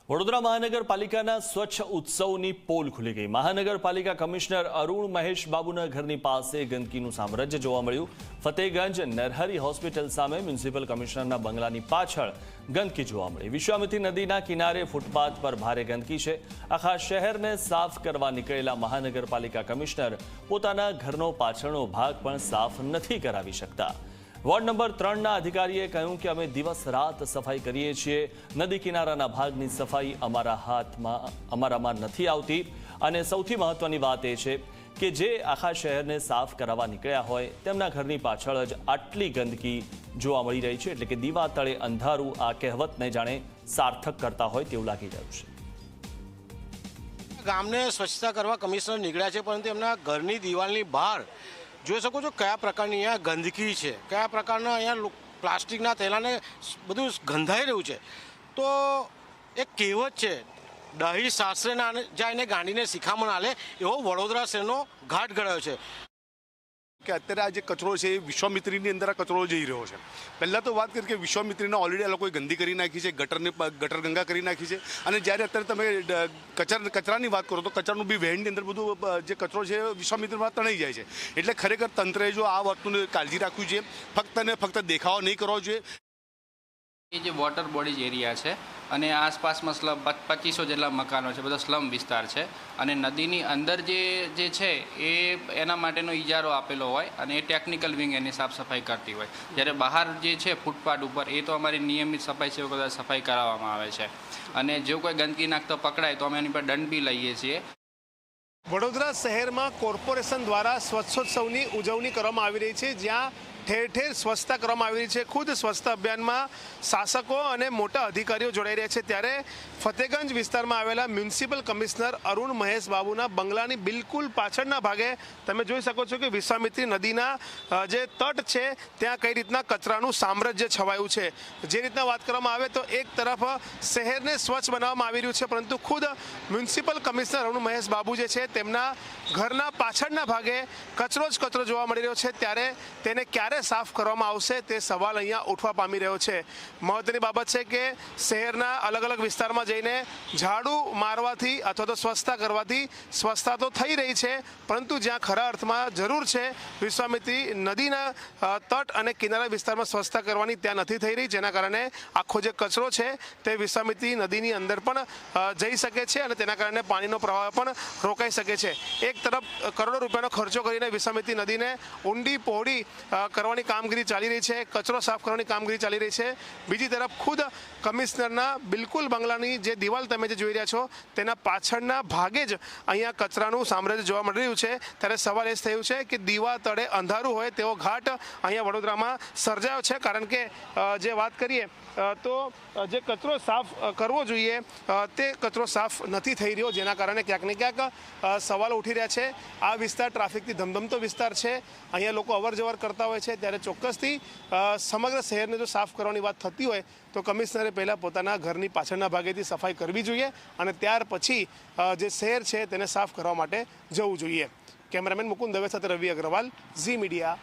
વડોદરા મહાનગરપાલિકાના સ્વચ્છ ઉત્સવની પોલ ખુલી ગઈ। મહાનગરપાલિકા કમિશનર અરુણ મહેશ બાબુના ઘરની પાસે ગંદકીનું સામ્રાજ્ય જોવા મળ્યું। ફતેગંજ નરહરી હોસ્પિટલ સામે મ્યુનિસિપલ કમિશનરના બંગલાની પાછળ ગંદકી જોવા મળી। વિશ્વામિત્રી નદીના કિનારે ફૂટપાથ પર ભારે ગંદકી છે। આખા શહેરને સાફ કરવા નીકળેલા મહાનગરપાલિકા કમિશનર પોતાના ઘરનો પાછળનો ભાગ પણ સાફ નથી કરાવી શકતા। વોર્ડ નંબર 3ના અધિકારીએ કહ્યું કે અમે દિવસ રાત સફાઈ કરીએ છીએ, નદી કિનારાના ભાગની સફાઈ અમારામાં નથી આવતી। અને સૌથી મહત્વની વાત એ છે કે જે આખા શહેરને સાફ કરાવવા નીકળ્યા હોય તેમના ઘરની પાછળ જ આટલી ગંદકી જોવા મળી રહી છે, એટલે કે દીવા તળે અંધારું આ કહેવતને જાણે સાર્થક કરતા હોય તેવું લાગી રહ્યું છે। ગામને સ્વચ્છતા કરવા કમિશનર નીકળ્યા છે, પરંતુ એમના ઘરની દિવાલની બહાર જોઈ શકો છો કયા પ્રકારની અહીંયા ગંદકી છે, કયા પ્રકારના અહીંયા પ્લાસ્ટિકના થેલાને બધું ગંધાઈ રહ્યું છે। તો એક કહેવત છે, દહીં સાસરે ના જાય ને ગાંડીને શિખામણ આલે, એવો વડોદરા શહેરનો ઘાટ ઘડાયો છે કે અત્યારે આ જે કચરો છે એ વિશ્વામિત્રીની અંદર આ કચરો જઈ રહ્યો છે। પહેલાં તો વાત કરી કે વિશ્વામિત્રીને ઓલરેડી આ લોકોએ ગંદી કરી નાખી છે, ગટર ગંગા કરી નાખી છે। અને જ્યારે અત્યારે તમે કચરાની વાત કરો તો કચરાનું બી વહેણની અંદર બધું જે કચરો છે વિશ્વામિત્રીમાં તણાઈ જાય છે। એટલે ખરેખર તંત્રએ જો આ વાતનું કાળજી રાખવી જોઈએ, ફક્ત ને ફક્ત દેખાવો નહીં કરવો જોઈએ। ये जो वॉटर बॉडीज एरिया है અને આસપાસમાં સ્લમ 2500 જેટલા મકાનો છે, બધા સ્લમ વિસ્તાર છે। અને નદીની અંદર જે છે એ એના માટેનો ઇજારો આપેલો હોય અને એ ટેકનિકલ વિંગ એની સાફ સફાઈ કરતી હોય, જ્યારે બહાર જે છે ફૂટપાથ ઉપર એ તો અમારી નિયમિત સફાઈ સેવકો સફાઈ કરાવવામાં આવે છે। અને જો કોઈ ગંદકી નાખતો પકડાય તો અમે એની પર દંડ બી લઈએ છીએ। વડોદરા શહેરમાં કોર્પોરેશન દ્વારા સ્વચ્છોત્સવની ઉજવણી કરવામાં આવી રહી છે, જ્યાં ઠેર ઠેર સ્વચ્છતા કરવામાં આવી રહી છે। ખુદ સ્વચ્છતા અભિયાનમાં શાસકો અને મોટા અધિકારીઓ જોડાઈ રહ્યા છે। ત્યારે ફતેગંજ વિસ્તારમાં આવેલા મ્યુનિસિપલ કમિશનર અરુણ મહેશ બાબુના બંગલાની બિલકુલ પાછળના ભાગે તમે જોઈ શકો છો કે વિશ્વામિત્રી નદીના જે તટ છે ત્યાં કઈ રીતના કચરાનું સામ્રાજ્ય છવાયું છે। જે રીતના વાત કરવામાં આવે તો એક તરફ શહેરને સ્વચ્છ બનાવવામાં આવી રહ્યું છે, પરંતુ ખુદ મ્યુનિસિપલ કમિશનર અરુણ મહેશ બાબુ જે છે તેમના ઘરના પાછળના ભાગે કચરો જ કચરો જોવા મળી રહ્યો છે। ત્યારે તેને ક્યારે સાફ કરવામાં આવશે તે સવાલ અહીંયા ઉઠવા પામી રહ્યો છે। મહત્વની બાબત છે કે શહેરના અલગ અલગ વિસ્તારમાં જઈને ઝાડુ મારવાથી અથવા તો સ્વચ્છતા કરવાથી સ્વચ્છતા તો થઈ રહી છે, પરંતુ જ્યાં ખરા અર્થમાં જરૂર છે વિશ્વામિત્રી નદીના તટ અને કિનારા વિસ્તારમાં સ્વચ્છતા કરવાની ત્યાં નથી થઈ રહી, જેના કારણે આખો જે કચરો છે તે વિશ્વામિત્રી નદીની અંદર પણ જઈ શકે છે અને તેના કારણે પાણીનો પ્રવાહ પણ રોકાઈ શકે છે। એક તરફ કરોડો રૂપિયાનો ખર્ચો કરીને વિશ્વામિત્રી નદીને ઊંડી પહોળી કરવાની કામગીરી ચાલી રહી છે, કચરો સાફ કરવાની કામગીરી ચાલી રહી છે। બીજી તરફ ખુદ કમિશનરના બિલકુલ બંગલાની જે દિવાલ તમે જે જોઈ રહ્યા છો તેના પાછળના ભાગે જ અહીંયા કચરાનું સામ્રાજ્ય જોવા મળી રહ્યું છે। ત્યારે સવાલ એ જ થયું છે કે દીવા તળે અંધારું હોય તેવો ઘાટ અહીંયા વડોદરામાં સર્જાયો છે, કારણ કે જે વાત કરીએ તો જે કચરો સાફ કરવો જોઈએ તે કચરો સાફ નથી થઈ રહ્યો, જેના કારણે ક્યાંક ને ક્યાંક સવાલો ઉઠી રહ્યા છે। આ વિસ્તાર ટ્રાફિકથી ધમધમતો વિસ્તાર છે, અહીંયા લોકો અવર જવર કરતા હોય છે, ત્યારે ચોક્કસથી સમગ્ર શહેરને જો સાફ કરવાની વાત થતી હોય તો કમિશનરે પહેલાં પોતાના ઘરની પાછળના ભાગેથી સફાઈ કરવી જોઈએ અને ત્યાર પછી જે શહેર છે તેને સાફ કરવા માટે જવું જોઈએ। કેમેરામેન મુકુંદ દવે સાથે રવિ અગ્રવાલ, ઝી મીડિયા।